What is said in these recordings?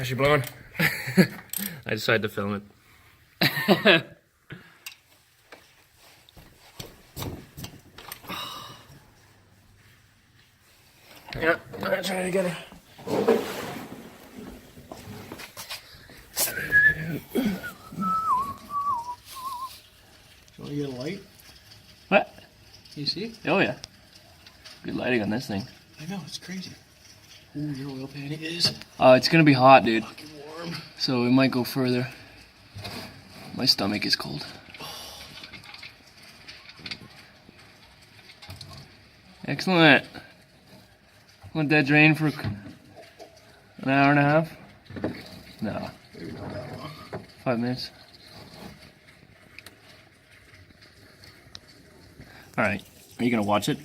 How's she blowing? I decided to film it. Yeah, I'm gonna try to get her. Want to get a light? What? You see? Oh yeah. Good lighting on this thing. I know, it's crazy. Ooh, your oil pan is It's gonna be hot, dude. fucking warm. So we might go further. My stomach is cold. Excellent. Let that drain for an hour and a half? No. Maybe not that long. 5 minutes. Alright. Are you gonna watch it?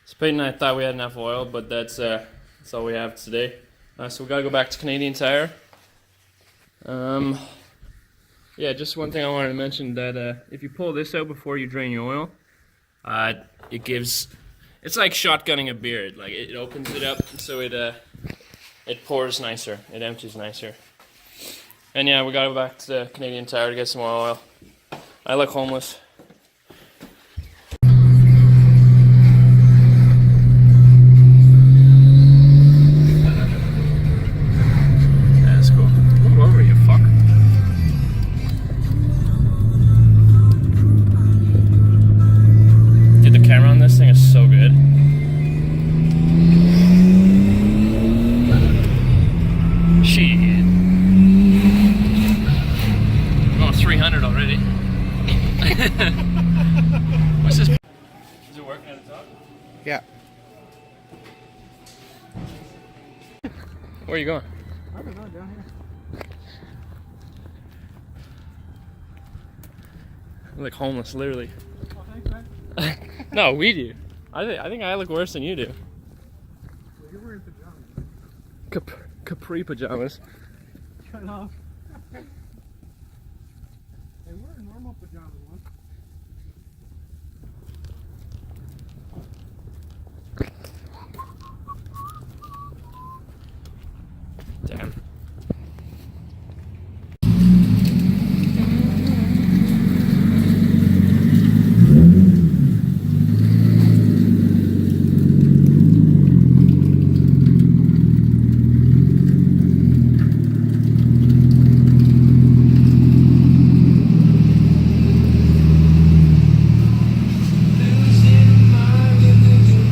So Peyton and I thought we had enough oil, but that's all we have today. So we gotta go back to Canadian Tire. Yeah, just one thing I wanted to mention, that if you pull this out before you drain your oil, it gives, it's like shotgunning a beer. Like it opens it up so it pours nicer, it empties nicer. And yeah, we gotta go back to the Canadian Tire to get some more oil. I look homeless. That's cool. Move over, you fuck. Dude, the camera on this thing is so good. Shit. I'm going 300 already. What's this? Is it working at the top? Yeah. Where are you going? I don't know, down here. I look homeless, literally. Oh, thanks, man. No, we do. I think I look worse than you do. Well, you're wearing pajamas. Capri pajamas. Shut off. Hey, we're normal pajamas once. Damn.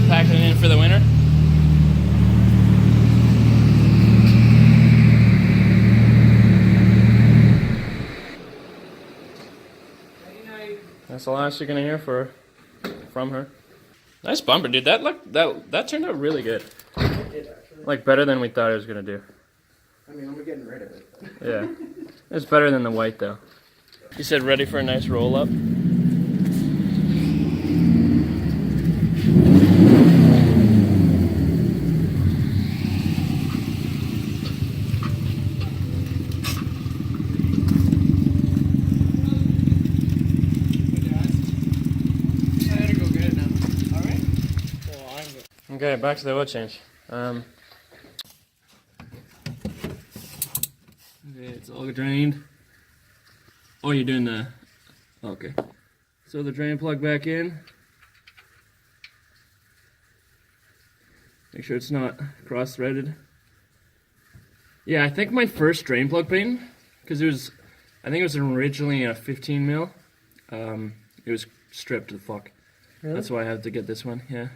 Packing it in for the winter. That's the last you're gonna hear from her. Nice bumper, dude. That turned out really good. It did, actually. Like better than we thought it was gonna do. I mean, I'm getting rid of it. Yeah. It's better than the white though. You said ready for a nice roll up. I had to go get it now. Alright? Well, I'm good. Okay, back to the oil change. Okay, it's all drained. Oh, you're doing the... Okay. So the drain plug back in. Make sure it's not cross-threaded. Yeah, I think my first drain plug pin, because I think it was originally a 15 mil. It was stripped to the fuck. Really? That's why I had to get this one, yeah.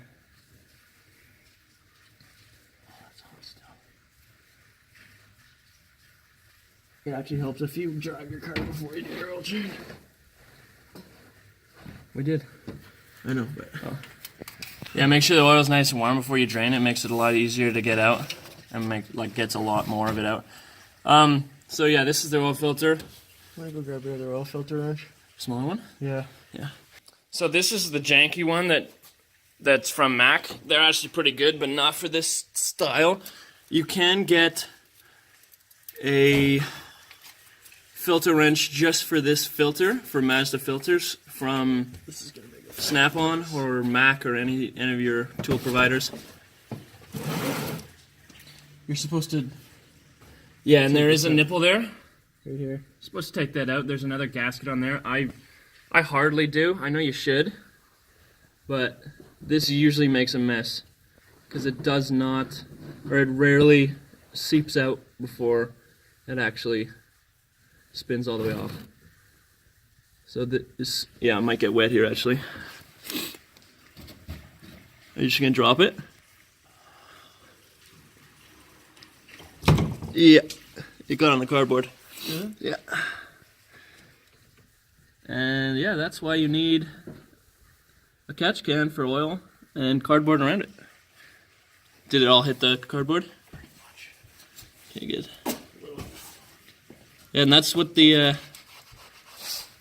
It actually helps if you drive your car before you do your oil change. We did. I know, but... Yeah, make sure the oil's nice and warm before you drain it. Makes it a lot easier to get out and gets a lot more of it out. So yeah, this is the oil filter. I'm gonna go grab your other oil filter wrench. Smaller one? Yeah. Yeah. So this is the janky one that's from Mac. They're actually pretty good, but not for this style. You can get a filter wrench just for this filter, for Mazda filters, from This is gonna make it Snap-on or Mac or any of your tool providers. You're supposed to. Yeah, and there is a nipple there. Right here. Supposed to take that out. There's another gasket on there. I hardly do. I know you should, but this usually makes a mess because it does not, or it rarely seeps out before it actually spins all the way off. So this, yeah, it might get wet here actually. Are you just gonna drop it? Yeah, it got on the cardboard. Yeah. And yeah, that's why you need a catch can for oil and cardboard around it. Did it all hit the cardboard? Pretty much. Okay, good. Yeah, and that's what the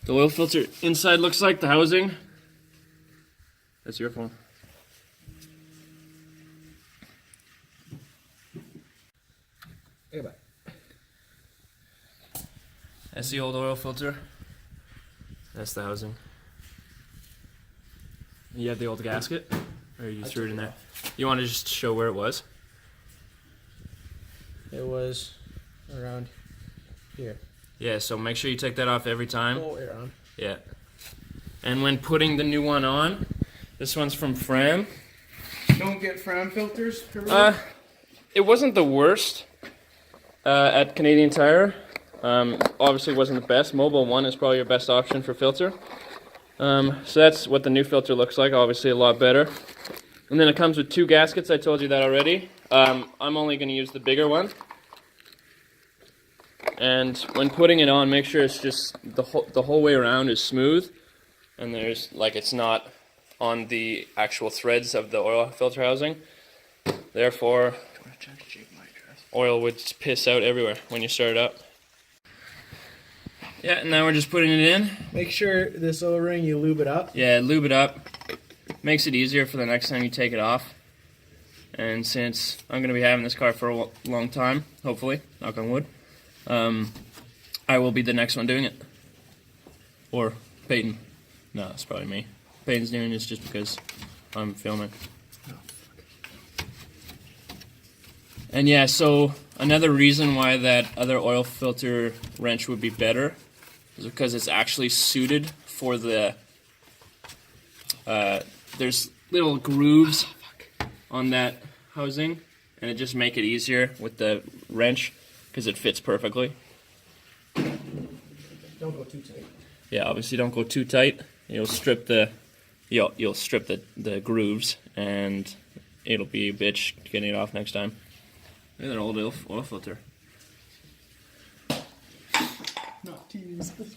oil filter inside looks like, the housing. That's your phone. Hey, bye. That's the old oil filter. That's the housing. You have the old gasket? Or you threw it in there? You want to just show where it was? It was around here. Yeah, so make sure you take that off every time. Oh, around. Yeah. And when putting the new one on, this one's from Fram. Don't get Fram filters. It wasn't the worst at Canadian Tire. Obviously wasn't the best. Mobile 1 is probably your best option for filter. So that's what the new filter looks like, obviously a lot better. And then it comes with 2 gaskets, I told you that already. I'm only going to use the bigger one. And when putting it on, make sure it's just the whole way around is smooth. And there's, like, it's not on the actual threads of the oil filter housing. Therefore, oil would piss out everywhere when you start it up. Yeah, and now we're just putting it in. Make sure this O-ring, you lube it up. Yeah, lube it up. Makes it easier for the next time you take it off. And since I'm going to be having this car for a long time, hopefully, knock on wood, I will be the next one doing it. Or Peyton. No, it's probably me. Peyton's doing this just because I'm filming. And yeah, so another reason why that other oil filter wrench would be better is because it's actually suited for the, there's little grooves on that housing, and it just make it easier with the wrench because it fits perfectly. Don't go too tight. Yeah, obviously don't go too tight. You'll strip the, you'll strip the grooves, and it'll be a bitch getting it off next time. Look at that old oil filter. Not to use this.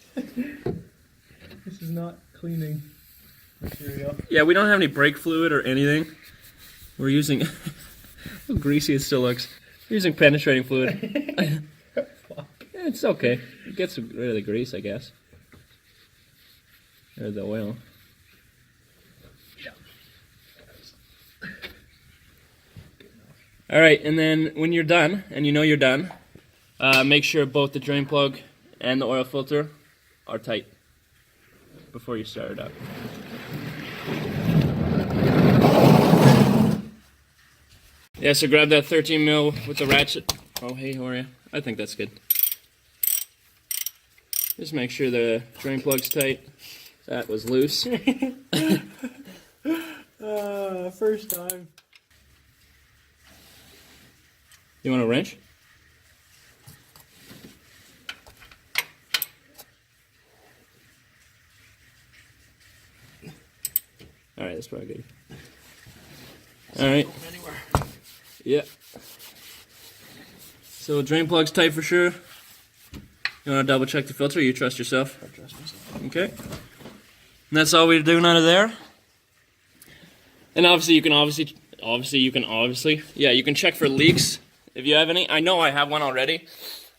This is not cleaning material. Yeah, we don't have any brake fluid or anything. We're using, how greasy it still looks. We're using penetrating fluid. Fuck. Yeah, it's okay. It gets rid of the grease, I guess. Or the oil. Yeah. Alright, and then when you're done, and you know you're done, make sure both the drain plug and the oil filter are tight before you start it up. Yeah, so grab that 13 mil with the ratchet. Oh, hey, how are you? I think that's good. Just make sure the drain plug's tight. That was loose. First time. You want a wrench? Alright, that's probably good. Alright. Yeah. So drain plug's tight for sure. You want to double check the filter? Or you trust yourself? I trust myself. Okay. And that's all we're doing out of there. And obviously you can you can check for leaks if you have any. I know I have one already.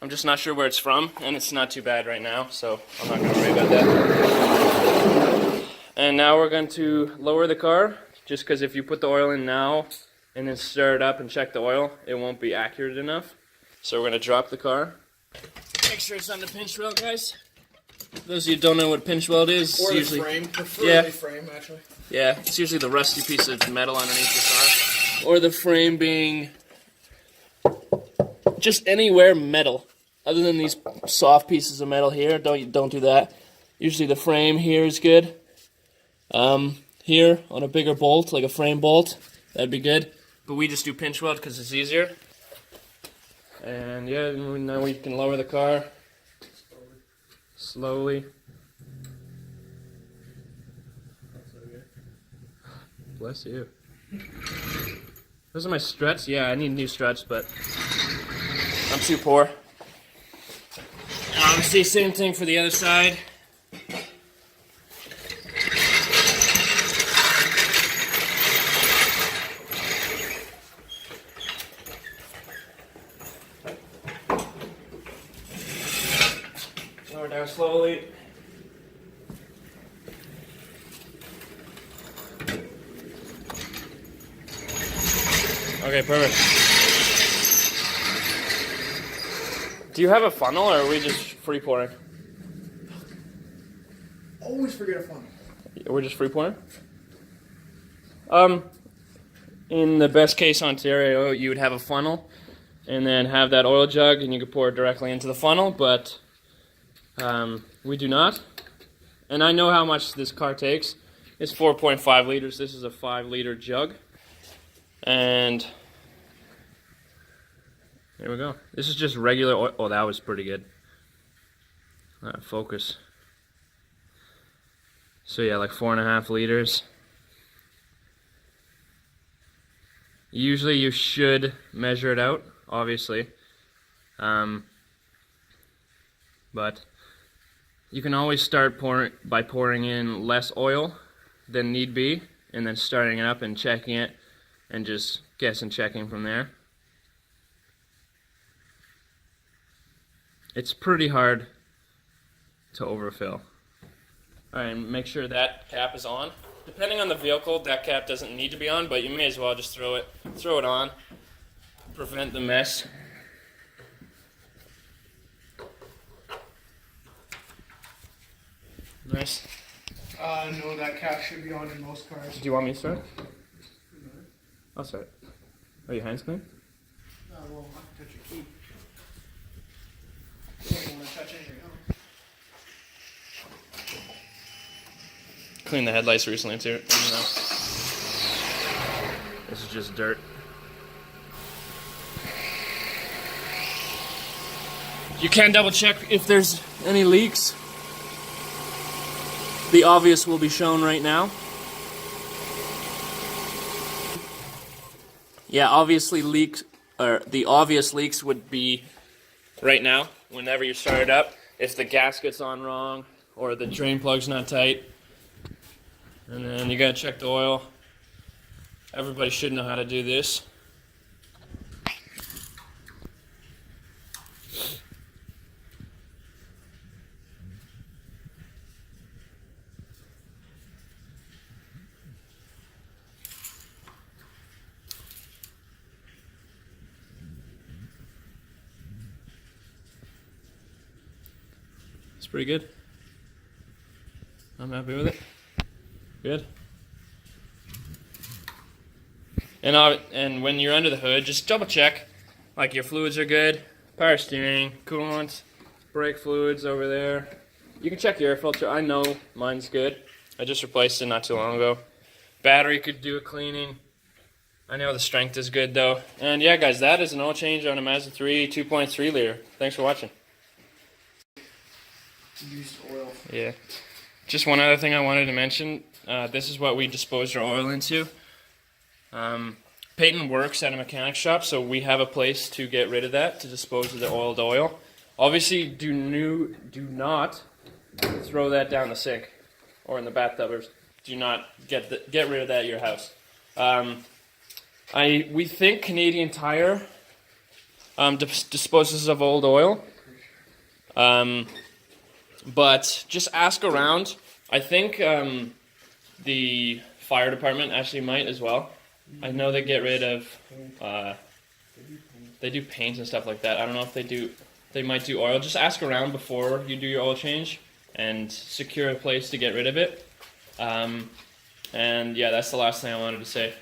I'm just not sure where it's from, and it's not too bad right now, so I'm not going to worry about that. And now we're going to lower the car, just because if you put the oil in now and then stir it up and check the oil, it won't be accurate enough. So we're going to drop the car. Make sure it's on the pinch weld, guys. For those of you who don't know what pinch weld is, Or it's the usually, frame. Preferably frame, actually. yeah, it's usually the rusty piece of metal underneath the car. Or the frame being just anywhere metal, other than these soft pieces of metal here. Don't do that. Usually the frame here is good. Here on a bigger bolt, like a frame bolt, that'd be good. But we just do pinch weld because it's easier. And yeah, now we can lower the car slowly. Bless you. Those are my struts. Yeah, I need new struts, but I'm too poor. And obviously, same thing for the other side. Lower down slowly. Okay, perfect. Do you have a funnel, or are we just free pouring? Always forget a funnel. We're just free pouring? In the best case scenario, you would have a funnel, and then have that oil jug, and you could pour it directly into the funnel, but we do not. And I know how much this car takes. It's 4.5 liters. This is a 5-liter jug. And there we go. This is just regular oil. Oh, that was pretty good. Focus. So yeah, like 4.5 liters. Usually you should measure it out, obviously. But you can always start by pouring in less oil than need be, and then starting it up and checking it, and just guessing checking from there. It's pretty hard to overfill. Alright, make sure that cap is on. Depending on the vehicle, that cap doesn't need to be on, but you may as well just throw it on. Prevent the mess. Nice. No, that cap should be on in most cars. Do you want me to start? I'll start. Are your hands clean? Well, I can touch your key. You don't want to touch anything else. Cleaned the headlights recently too. This is just dirt. You can double check if there's any leaks. The obvious will be shown right now. Yeah, obviously the obvious leaks would be right now, whenever you start it up, if the gasket's on wrong or the drain plug's not tight. And then you gotta check the oil. Everybody should know how to do this. It's pretty good. I'm happy with it. Good. And when you're under the hood, just double check, like your fluids are good, power steering, coolant, brake fluids over there. You can check your air filter. I know mine's good. I just replaced it not too long ago. Battery could do a cleaning. I know the strength is good though. And yeah, guys, that is an oil change on a Mazda 3 2.3 liter. Thanks for watching. Used oil. Yeah. Just one other thing I wanted to mention. This is what we disposed our oil into. Peyton works at a mechanic shop, so we have a place to get rid of that, to dispose of the oiled oil. Obviously, do not throw that down the sink or in the bathtub. Or do not get rid of that at your house. We think Canadian Tire disposes of old oil. But just ask around. I think the fire department actually might as well. I know they get rid of, they do paint and stuff like that. I don't know if they might do oil. Just ask around before you do your oil change and secure a place to get rid of it. And yeah, that's the last thing I wanted to say.